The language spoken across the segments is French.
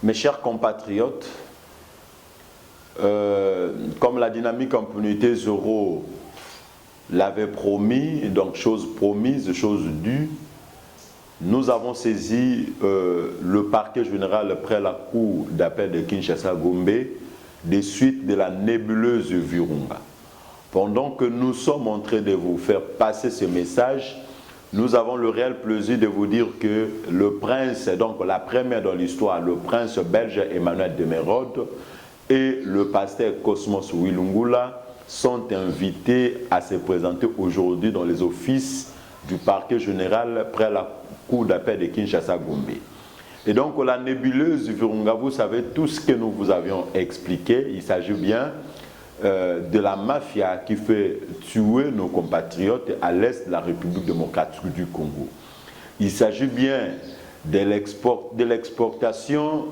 Mes chers compatriotes, comme la dynamique en communauté Zoro l'avait promis, donc chose promise, chose due, nous avons saisi le parquet général près la cour d'appel de Kinshasa-Gombe des suites de la nébuleuse Virunga. Pendant que nous sommes en train de vous faire passer ce message, nous avons le réel plaisir de vous dire que le prince, donc la première dans l'histoire, le prince belge Emmanuel de Merode et le pasteur Cosmos Wilungula sont invités à se présenter aujourd'hui dans les offices du parquet général près la cour d'appel de Kinshasa-Gombe. Et donc la nébuleuse Virunga, vous savez tout ce que nous vous avions expliqué, il s'agit bien de la mafia qui fait tuer nos compatriotes à l'est de la République démocratique du Congo. Il s'agit bien de l'exportation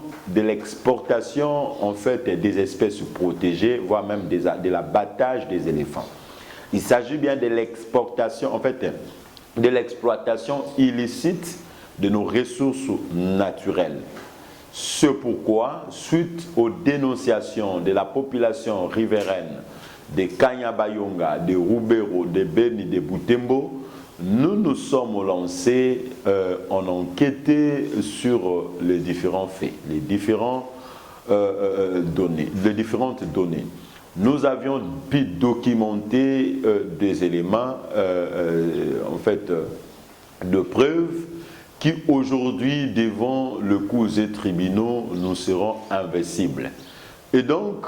en fait des espèces protégées, voire même de l'abattage des éléphants. Il s'agit bien de l'exportation, en fait, de l'exploitation illicite de nos ressources naturelles. C'est pourquoi, suite aux dénonciations de la population riveraine de Kanyabayonga, de Rubero, de Beni, de Butembo, nous nous sommes lancés en enquêter sur les différents faits, les différentes données. Nous avions pu documenter des éléments en fait, de preuves qui aujourd'hui, devant le cours des tribunaux, nous seront invincibles. Et donc,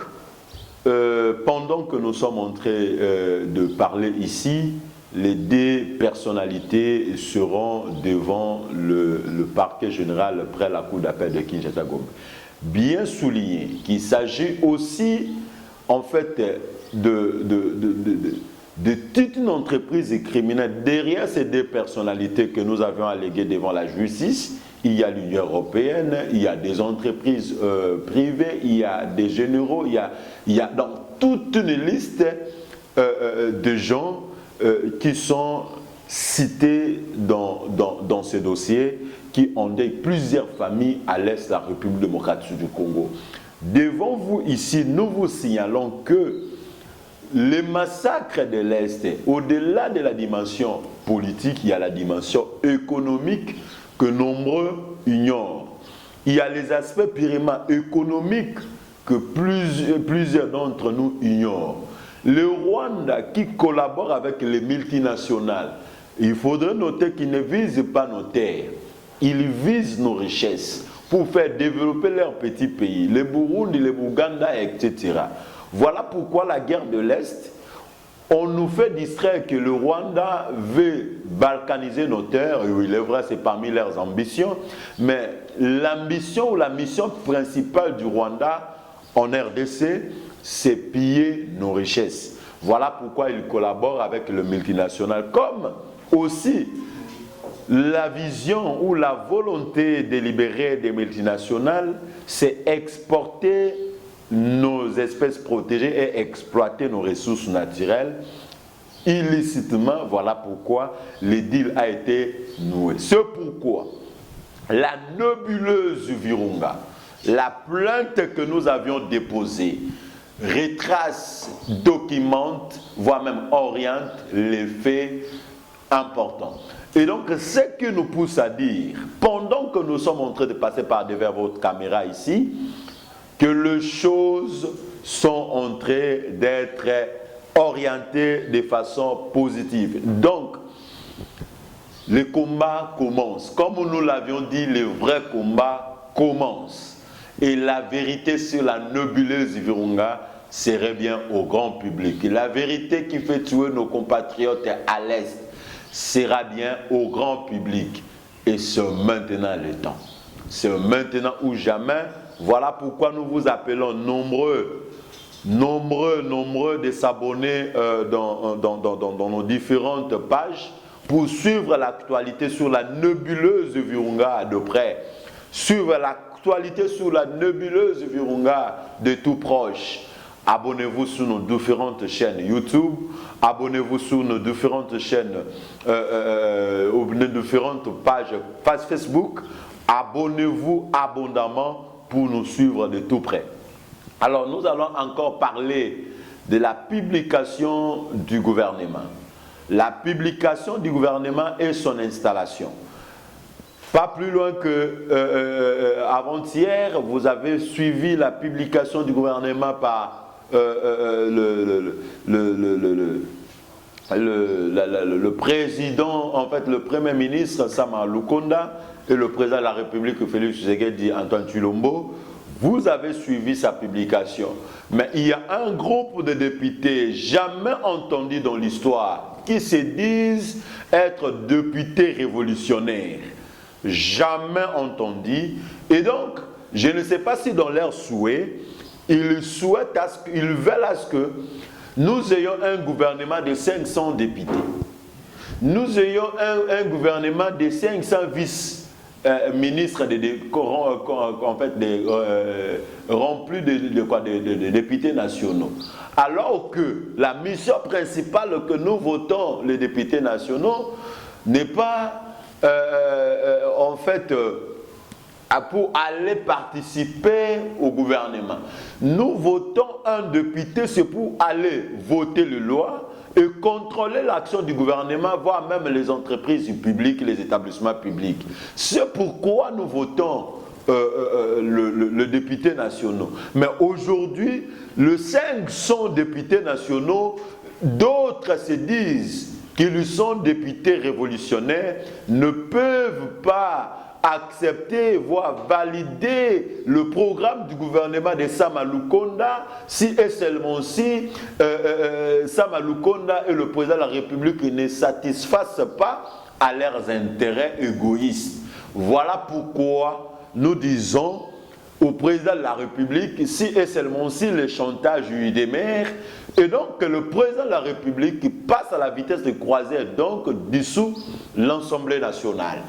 pendant que nous sommes en train de parler ici, les deux personnalités seront devant le parquet général près la cour d'appel de Kinshasa-Gombe. Bien souligné qu'il s'agit aussi, en fait, de toute une entreprise criminelle. Derrière ces deux personnalités que nous avions alléguées devant la justice, il y a l'Union européenne, il y a des entreprises privées, il y a des généraux, il y a donc toute une liste de gens qui sont cités dans ce dossier, qui endeuillent plusieurs familles à l'est de la République démocratique du Congo. Devant vous ici, nous vous signalons que les massacres de l'Est, au-delà de la dimension politique, il y a la dimension économique que nombreux ignorent. Il y a les aspects purement économiques que plusieurs d'entre nous ignorent. Le Rwanda qui collabore avec les multinationales, il faudrait noter qu'ils ne visent pas nos terres, ils visent nos richesses pour faire développer leur petit pays, le Burundi, le Bouganda, etc. Voilà pourquoi la guerre de l'Est, on nous fait distraire que le Rwanda veut balkaniser nos terres. Oui, il est vrai, c'est parmi leurs ambitions, mais l'ambition ou la mission principale du Rwanda en RDC, c'est piller nos richesses. Voilà pourquoi ils collaborent avec le multinational, comme aussi la vision ou la volonté délibérée des multinationales, c'est exporter nos espèces protégées et exploiter nos ressources naturelles illicitement. Voilà pourquoi le deal a été noué. C'est pourquoi la nébuleuse Virunga, la plainte que nous avions déposée, retrace, documente, voire même oriente les faits importants. Et donc, ce qui nous pousse à dire, pendant que nous sommes en train de passer par devant votre caméra ici, que les choses sont en train d'être orientées de façon positive. Donc, le combat commence. Comme nous l'avions dit, le vrai combat commence. Et la vérité sur la nébuleuse Virunga serait bien au grand public. Et la vérité qui fait tuer nos compatriotes à l'Est sera bien au grand public. Et c'est maintenant le temps. C'est maintenant ou jamais. Voilà pourquoi nous vous appelons nombreux de s'abonner dans nos différentes pages pour suivre l'actualité sur la nébuleuse Virunga de près. Suivre l'actualité sur la nébuleuse Virunga de tout proche. Abonnez-vous sur nos différentes chaînes YouTube, abonnez-vous sur nos différentes chaînes, nos différentes pages Facebook, abonnez-vous abondamment pour nous suivre de tout près. Alors nous allons encore parler de la publication du gouvernement. La publication du gouvernement et son installation. Pas plus loin que avant-hier, vous avez suivi la publication du gouvernement par le président, en fait le premier ministre Sama Lukonda et le président de la République Félix Tshisekedi Antoine Tshilombo. Vous avez suivi sa publication. Mais il y a un groupe de députés jamais entendus dans l'histoire qui se disent être députés révolutionnaires. Jamais entendu. Et donc, je ne sais pas si dans leur souhait, ils veulent à ce que nous ayons un gouvernement de 500 députés. Nous ayons un gouvernement de 500 vice-ministres remplis de députés nationaux. Alors que la mission principale que nous votons, les députés nationaux, n'est pas en fait pour aller participer au gouvernement. Nous votons un député, c'est pour aller voter les lois et contrôler l'action du gouvernement, voire même les entreprises publiques, les établissements publics. C'est pourquoi nous votons le député national. Mais aujourd'hui, les 500 députés nationaux, d'autres se disent qu'ils sont députés révolutionnaires, ne peuvent pas accepter, voire valider le programme du gouvernement de Sama Lukonda si et seulement si Sama Lukonda et le président de la République ne satisfassent pas à leurs intérêts égoïstes. Voilà pourquoi nous disons au président de la République, si et seulement si le chantage lui démère, et donc que le président de la République passe à la vitesse de croisière, donc dissout l'Assemblée nationale.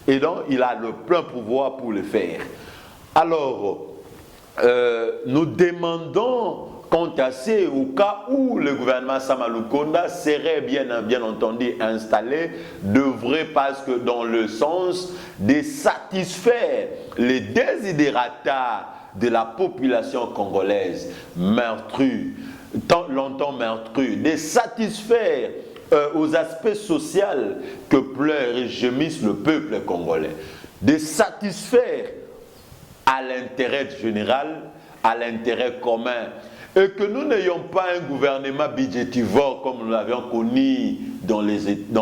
Et donc il a le plein pouvoir pour le faire. Alors, nous demandons quant à ce, au cas où le gouvernement Sama Lukonda serait bien entendu installé, devrait, parce que dans le sens de satisfaire les desiderata de la population congolaise meurtrue, tant longtemps meurtrue, de satisfaire aux aspects sociaux que pleure et gémisse le peuple congolais, de satisfaire à l'intérêt général, à l'intérêt commun, et que nous n'ayons pas un gouvernement budgétivore comme nous l'avions connu dans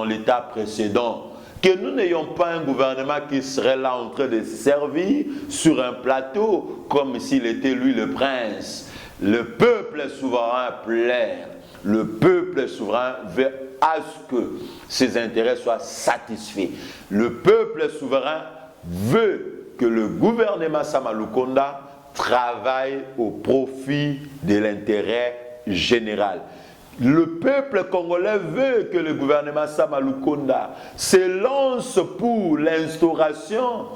l'État précédent, que nous n'ayons pas un gouvernement qui serait là en train de se servir sur un plateau comme s'il était lui le prince. Le peuple souverain pleure, le peuple souverain veut à ce que ses intérêts soient satisfaits. Le peuple souverain veut que le gouvernement Sama Lukonda travaille au profit de l'intérêt général. Le peuple congolais veut que le gouvernement Sama Lukonda se lance pour l'instauration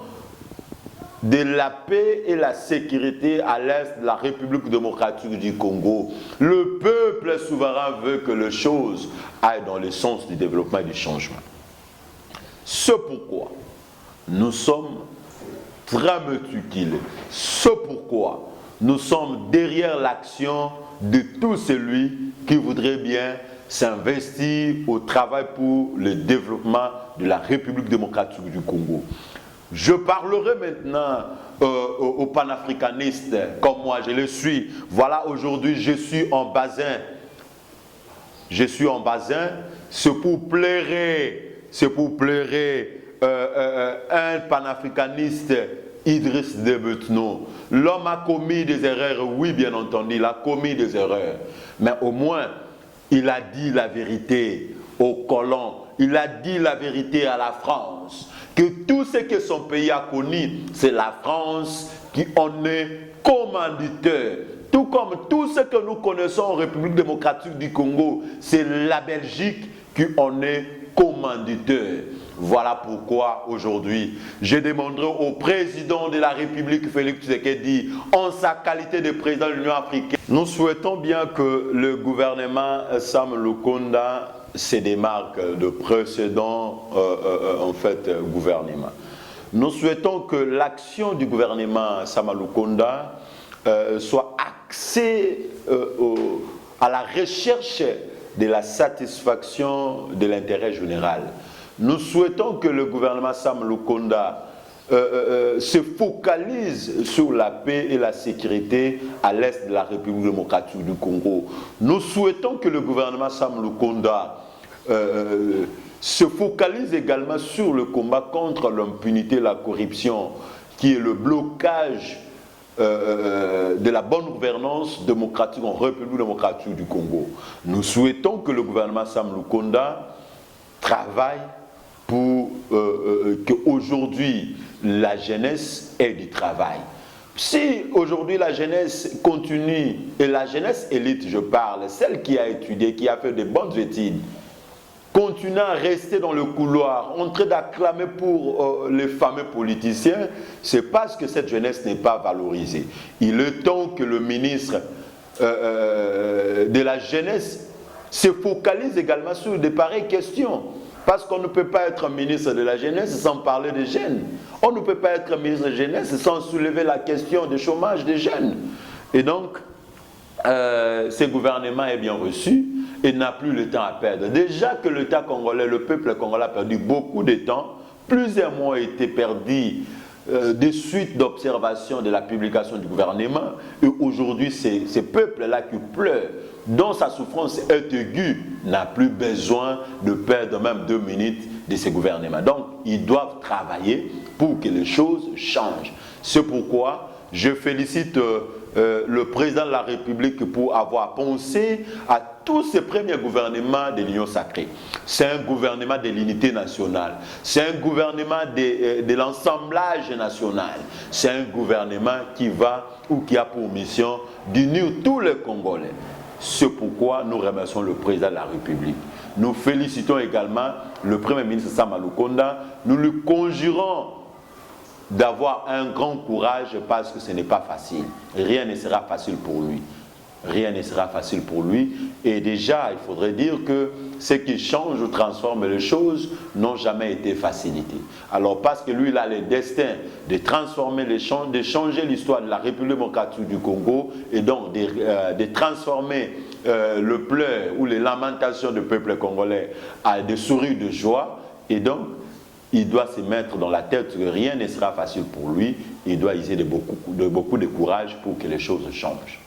de la paix et la sécurité à l'est de la République démocratique du Congo. Le peuple souverain veut que les choses aillent dans le sens du développement et du changement. C'est pourquoi nous sommes très mutilés. C'est pourquoi nous sommes derrière l'action de tout celui qui voudrait bien s'investir au travail pour le développement de la République démocratique du Congo. Je parlerai maintenant aux panafricanistes comme moi, je le suis. Voilà, aujourd'hui, je suis en basin. Je suis en basin, c'est pour pleurer un panafricaniste, Idriss Debetno. L'homme a commis des erreurs, oui, bien entendu, il a commis des erreurs. Mais au moins, il a dit la vérité aux colons. Il a dit la vérité à la France. Que tout ce que son pays a connu, c'est la France qui en est commanditeur. Tout comme tout ce que nous connaissons en République démocratique du Congo, c'est la Belgique qui en est commanditeur. Voilà pourquoi aujourd'hui, je demanderai au président de la République, Félix Tshisekedi, en sa qualité de président de l'Union africaine. Nous souhaitons bien que le gouvernement Sama Lukonda se démarque de précédents gouvernements. Nous souhaitons que l'action du gouvernement Sama Lukonda soit axée à la recherche de la satisfaction de l'intérêt général. Nous souhaitons que le gouvernement Sama Lukonda se focalise sur la paix et la sécurité à l'est de la République démocratique du Congo. Nous souhaitons que le gouvernement Sama Lukonda se focalise également sur le combat contre l'impunité et la corruption, qui est le blocage de la bonne gouvernance démocratique en République démocratique du Congo. Nous souhaitons que le gouvernement Sama Lukonda travaille pour qu'aujourd'hui la jeunesse ait du travail. Si aujourd'hui la jeunesse continue, et la jeunesse élite je parle, celle qui a étudié, qui a fait de bonnes études, continue à rester dans le couloir, en train d'acclamer pour les fameux politiciens, c'est parce que cette jeunesse n'est pas valorisée. Il est temps que le ministre de la jeunesse se focalise également sur de pareilles questions. Parce qu'on ne peut pas être ministre de la jeunesse sans parler des jeunes. On ne peut pas être ministre de la jeunesse sans soulever la question du chômage des jeunes. Et donc, ce gouvernement est bien reçu et n'a plus le temps à perdre. Déjà que l'État congolais, le peuple congolais a perdu beaucoup de temps, plusieurs mois ont été perdus des suites d'observation de la publication du gouvernement. Et aujourd'hui, ces peuples-là qui pleurent, dont sa souffrance est aiguë, n'a plus besoin de perdre même 2 minutes de ces gouvernements. Donc, ils doivent travailler pour que les choses changent. C'est pourquoi je félicite le président de la République pour avoir pensé à tous ces premiers gouvernements de l'Union sacrée. C'est un gouvernement de l'unité nationale. C'est un gouvernement de l'assemblage national. C'est un gouvernement qui va ou qui a pour mission d'unir tous les Congolais. C'est pourquoi nous remercions le président de la République. Nous félicitons également le Premier ministre Sama Lukonda. Nous lui conjurons d'avoir un grand courage parce que ce n'est pas facile. Rien ne sera facile pour lui. Rien ne sera facile pour lui. Et déjà, il faudrait dire que ce qui change ou transforme les choses n'ont jamais été facilités. Alors parce que lui, il a le destin de transformer, de changer l'histoire de la République démocratique du Congo et donc de transformer le pleur ou les lamentations du peuple congolais à des sourires de joie. Et donc, il doit se mettre dans la tête que rien ne sera facile pour lui. Il doit user de beaucoup de courage pour que les choses changent.